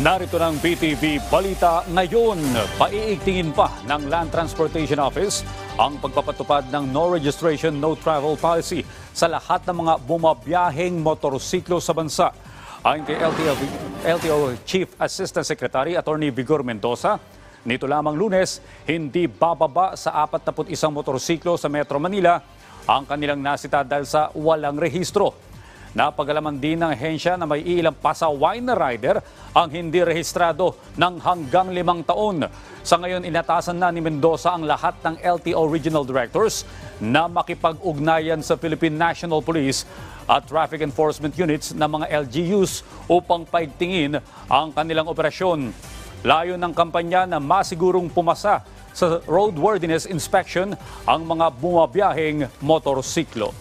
Narito ng BTV Balita ngayon. Paiigtingin pa ng Land Transportation Office ang pagpapatupad ng no registration, no travel policy sa lahat ng mga bumabiyaheng motorsiklo sa bansa. Ayon kay LTO Chief Assistant Secretary Attorney Vigor Mendoza, nito lamang Lunes, hindi bababa sa 41 motorsiklo sa Metro Manila ang kanilang nasita dahil sa walang rehistro. Napagalaman din ng ahensya na may ilang pasaway na rider ang hindi rehistrado ng hanggang 5 taon. Sa ngayon, inatasan na ni Mendoza ang lahat ng LTO Regional Directors na makipag-ugnayan sa Philippine National Police at Traffic Enforcement Units ng mga LGUs upang paigtingin ang kanilang operasyon. Layo ng kampanya na masigurong pumasa sa roadworthiness inspection ang mga bumabiyaheng motorsiklo.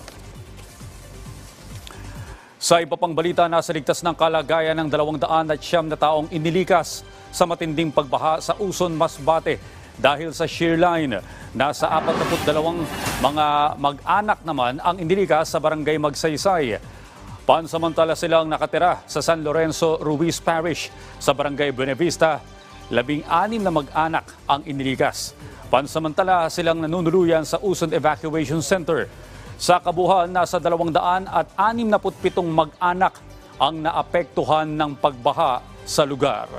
Sa iba pang balita, nasa ligtas ng kalagayan ng 209 na taong inilikas sa matinding pagbaha sa Uson, Masbate dahil sa shear line. Nasa 42 mga mag-anak naman ang inilikas sa barangay Magsaysay. Pansamantala silang nakatira sa San Lorenzo, Ruiz Parish. Sa barangay Buenavista, 16 na mag-anak ang inilikas. Pansamantala silang nanunuluyan sa Uson Evacuation Center. Sa kabuuan, nasa 267 mag-anak ang naapektuhan ng pagbaha sa lugar.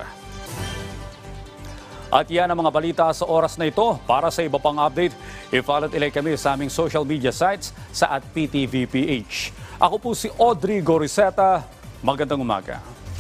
At yan ang mga balita sa oras na ito. Para sa iba pang update, i-follow ilay kami sa aming social media sites sa @PTVPH. Ako po si Audrey Goriseta. Magandang umaga.